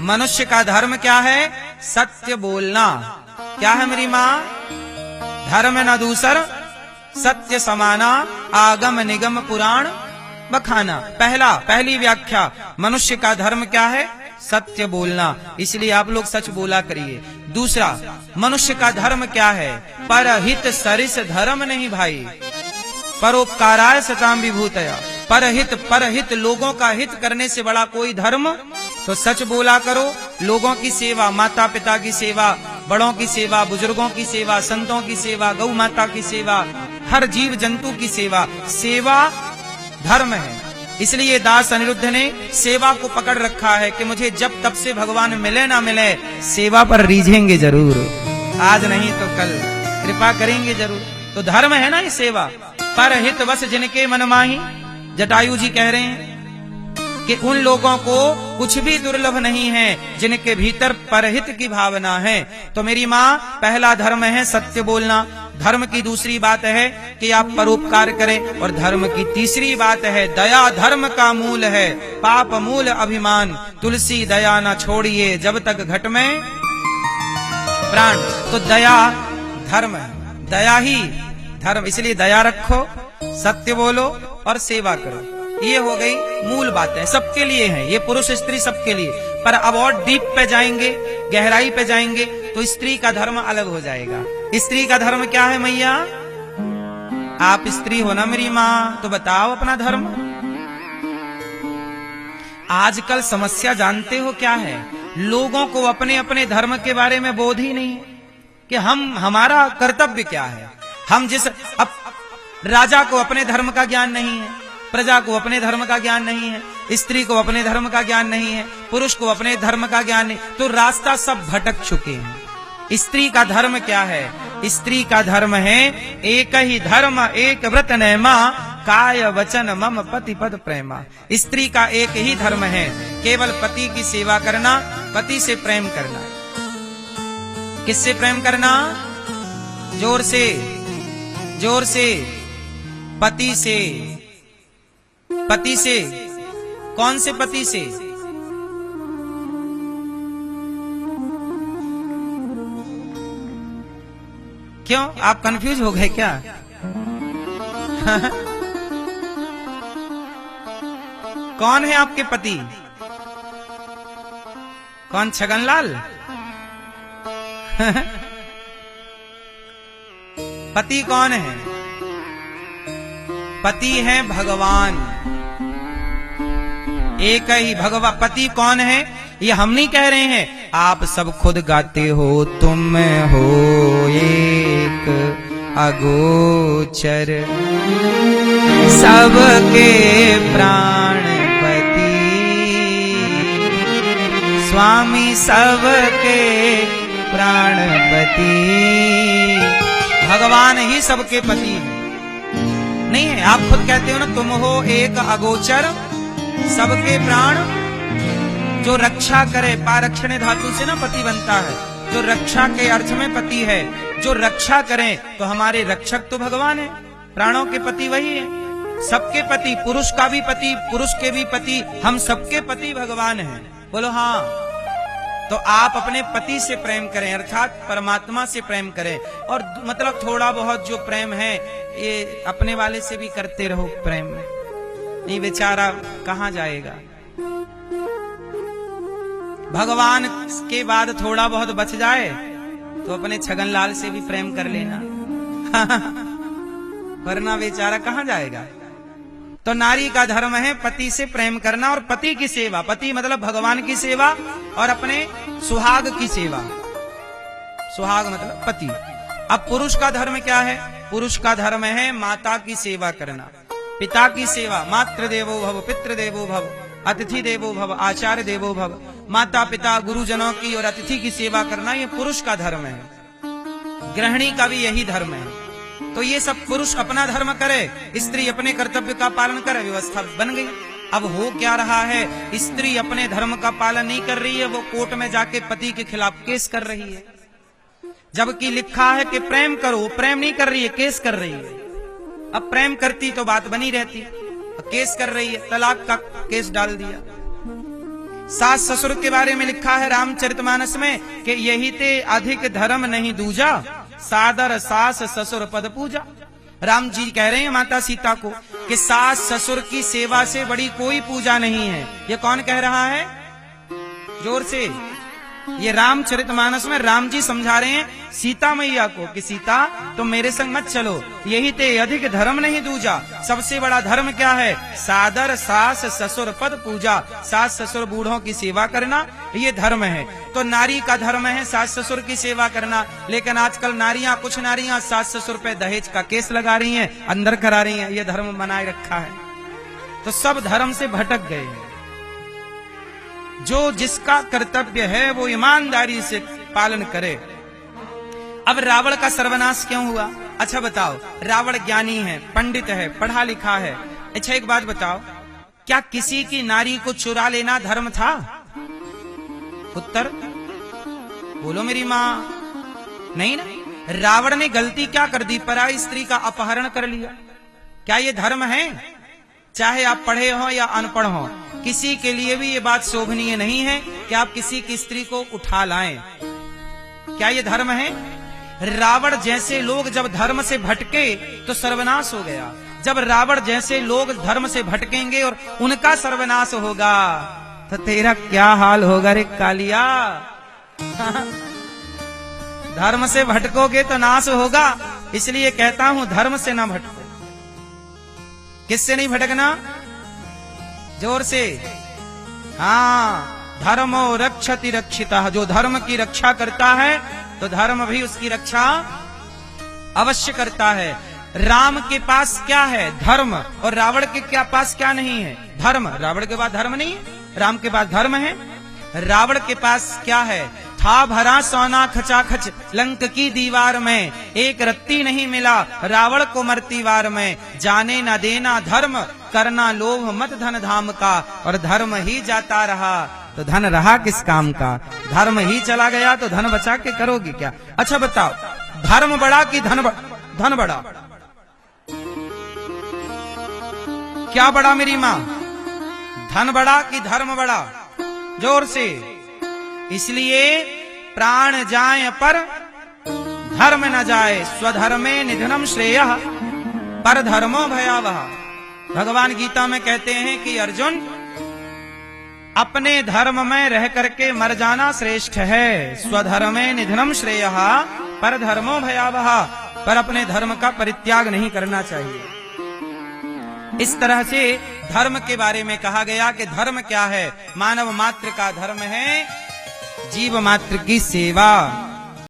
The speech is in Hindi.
मनुष्य का धर्म क्या है? सत्य बोलना। क्या है मेरी माँ? धर्म न दूसर सत्य समाना, आगम निगम पुराण बखाना। पहली व्याख्या, मनुष्य का धर्म क्या है? सत्य बोलना, इसलिए आप लोग सच बोला करिए। दूसरा, मनुष्य का धर्म क्या है? परहित सरिस धर्म नहीं भाई, परोपकाराय सताम विभूतया। परहित लोगों का हित करने से बड़ा कोई धर्म? तो सच बोला करो। लोगों की सेवा, माता पिता की सेवा, बड़ों की सेवा, बुजुर्गों की सेवा, संतों की सेवा, गौ माता की सेवा, हर जीव जंतु की सेवा, सेवा धर्म है। इसलिए दास अनिरुद्ध ने सेवा को पकड़ रखा है कि मुझे जब तब से भगवान मिले ना मिले, सेवा पर रीझेंगे जरूर, आज नहीं तो कल कृपा करेंगे जरूर। तो धर्म है ना ये सेवा। परहित बस जिनके मन माही, जटायु जी कह रहे हैं कि उन लोगों को कुछ भी दुर्लभ नहीं है जिनके भीतर परहित की भावना है। तो मेरी माँ, पहला धर्म है सत्य बोलना। धर्म की दूसरी बात है कि आप परोपकार करें, और धर्म की तीसरी बात है दया धर्म का मूल है, पाप मूल अभिमान, तुलसी दया न छोड़िए जब तक घट में प्राण। तो दया धर्म है, दया ही धर्म, इसलिए दया रखो, सत्य बोलो और सेवा करो। ये हो गई मूल बातें, सबके लिए हैं ये, पुरुष स्त्री सबके लिए। पर अब और डीप पे जाएंगे, गहराई पे जाएंगे तो स्त्री का धर्म अलग हो जाएगा। स्त्री का धर्म क्या है मैया? आप स्त्री हो ना मेरी माँ, तो बताओ अपना धर्म। आजकल समस्या जानते हो क्या है? लोगों को अपने अपने धर्म के बारे में बोध ही नहीं कि हमारा कर्तव्य क्या है। हम अब राजा को अपने धर्म का ज्ञान नहीं है, प्रजा को अपने धर्म का ज्ञान नहीं है, स्त्री को अपने धर्म का ज्ञान नहीं है, पुरुष को अपने धर्म का ज्ञान नहीं, तो रास्ता सब भटक चुके हैं। स्त्री का धर्म क्या है? स्त्री का धर्म है एक ही धर्म एक व्रत नैमा, काय वचन मम पति पद प्रेमा। स्त्री का एक ही धर्म है, केवल पति की सेवा करना, पति से प्रेम करना। किससे प्रेम करना? जोर से, जोर से, पति से। पति से, कौन से पति से? क्यों, आप कंफ्यूज हो गए क्या? कौन है आपके पति? कौन, छगनलाल? पति कौन है? पति है भगवान, एक ही भगवान। पति कौन है ये हम नहीं कह रहे हैं, आप सब खुद गाते हो। तुम हो एक अगोचर सबके प्राणपति, स्वामी सबके प्राणपति। भगवान ही सबके पति है, नहीं है? आप खुद कहते हो ना, तुम हो एक अगोचर सबके प्राण। जो रक्षा करे, पारक्षण धातु से ना पति बनता है, जो रक्षा के अर्थ में पति है। जो रक्षा करें तो हमारे रक्षक तो भगवान है, प्राणों के पति वही है, सबके पति। पुरुष का भी पति, पुरुष के भी पति, हम सबके पति भगवान हैं। बोलो हाँ। तो आप अपने पति से प्रेम करें, अर्थात परमात्मा से प्रेम करें। और मतलब थोड़ा बहुत जो प्रेम है ये अपने वाले से भी करते रहो प्रेम में, नहीं बेचारा कहां जाएगा। भगवान के बाद थोड़ा बहुत बच जाए तो अपने छगनलाल से भी प्रेम कर लेना, वरना बेचारा कहां जाएगा। तो नारी का धर्म है पति से प्रेम करना और पति की सेवा। पति मतलब भगवान की सेवा और अपने सुहाग की सेवा। सुहाग मतलब पति। अब पुरुष का धर्म क्या है? पुरुष का धर्म है माता की सेवा करना, पिता की सेवा। मातृ देवो भव, पितृ देवो भव, अतिथि देवो भव, आचार्य देवो भव। माता पिता गुरुजनों की और अतिथि की सेवा करना ये पुरुष का धर्म है। गृहिणी का भी यही धर्म है। तो ये सब पुरुष अपना धर्म करे, स्त्री अपने कर्तव्य का पालन करे, व्यवस्था बन गई। अब हो क्या रहा है? स्त्री अपने धर्म का पालन नहीं कर रही है, वो कोर्ट में जाके पति के खिलाफ केस कर रही है, जबकि लिखा है कि प्रेम करो। प्रेम नहीं कर रही है, केस कर रही है। अब प्रेम करती तो बात बनी रहती, केस कर रही है, तलाक का केस डाल दिया। सास ससुर के बारे में लिखा है रामचरितमानस में कि यही ते अधिक धर्म नहीं दूजा, सादर सास ससुर पद पूजा। राम जी कह रहे हैं माता सीता को कि सास ससुर की सेवा से बड़ी कोई पूजा नहीं है। ये कौन कह रहा है? जोर से। ये रामचरितमानस में राम जी समझा रहे हैं सीता मैया को कि सीता तुम मेरे संग मत चलो, यही ते अधिक धर्म नहीं दूजा। सबसे बड़ा धर्म क्या है? सादर सास ससुर पद पूजा। सास ससुर बूढ़ों की सेवा करना, ये धर्म है। तो नारी का धर्म है सास ससुर की सेवा करना। लेकिन आजकल नारियां, कुछ नारियां सास ससुर पे दहेज का केस लगा रही हैं, अंदर करा रही हैं, ये धर्म बनाए रखा है। तो सब धर्म से भटक गए हैं। जो जिसका कर्तव्य है वो ईमानदारी से पालन करे। अब रावण का सर्वनाश क्यों हुआ? अच्छा बताओ, रावण ज्ञानी है, पंडित है, पढ़ा लिखा है। अच्छा एक बात बताओ, क्या किसी की नारी को चुरा लेना धर्म था? उत्तर बोलो मेरी मां। नहीं ना। रावण ने गलती क्या कर दी? पराई स्त्री का अपहरण कर लिया। क्या ये धर्म है? चाहे आप पढ़े हो या अनपढ़ हो, किसी के लिए भी ये बात शोभनीय नहीं है कि आप किसी की स्त्री को उठा लाएं। क्या ये धर्म है? रावण जैसे लोग जब धर्म से भटके तो सर्वनाश हो गया। जब रावण जैसे लोग धर्म से भटकेंगे और उनका सर्वनाश होगा तो तेरा क्या हाल होगा रे कालिया। धर्म से भटकोगे तो नाश होगा। इसलिए कहता हूं धर्म से ना भटको। किससे नहीं भटकना? जोर से। हाँ, धर्मो रक्षति रक्षिता। जो धर्म की रक्षा करता है तो धर्म भी उसकी रक्षा अवश्य करता है। राम के पास क्या है? धर्म। और रावण के क्या पास क्या नहीं है? धर्म। रावण के पास धर्म नहीं है, राम के पास धर्म है। रावण के पास क्या है? था भरा सोना खचाखच लंक की दीवार में, एक रत्ती नहीं मिला रावण को मरती वार में। जाने न देना धर्म, करना लोभ मत धन धाम का। और धर्म ही जाता रहा तो धन रहा किस काम का? धर्म ही चला गया तो धन बचा के करोगी क्या? अच्छा बताओ, धर्म बड़ा कि धन बड़ा? क्या बड़ा मेरी मां? धन बड़ा कि धर्म बड़ा? जोर से। इसलिए प्राण जाए पर धर्म न जाए, स्वधर्मे निधनम श्रेयः पर धर्मो भयावह। भगवान गीता में कहते हैं कि अर्जुन, अपने धर्म में रह करके मर जाना श्रेष्ठ है। स्वधर्मे निधनम श्रेयः पर धर्मो भयावह। पर अपने धर्म का परित्याग नहीं करना चाहिए। इस तरह से धर्म के बारे में कहा गया कि धर्म क्या है? मानव मात्र का धर्म है जीव मात्र की सेवा।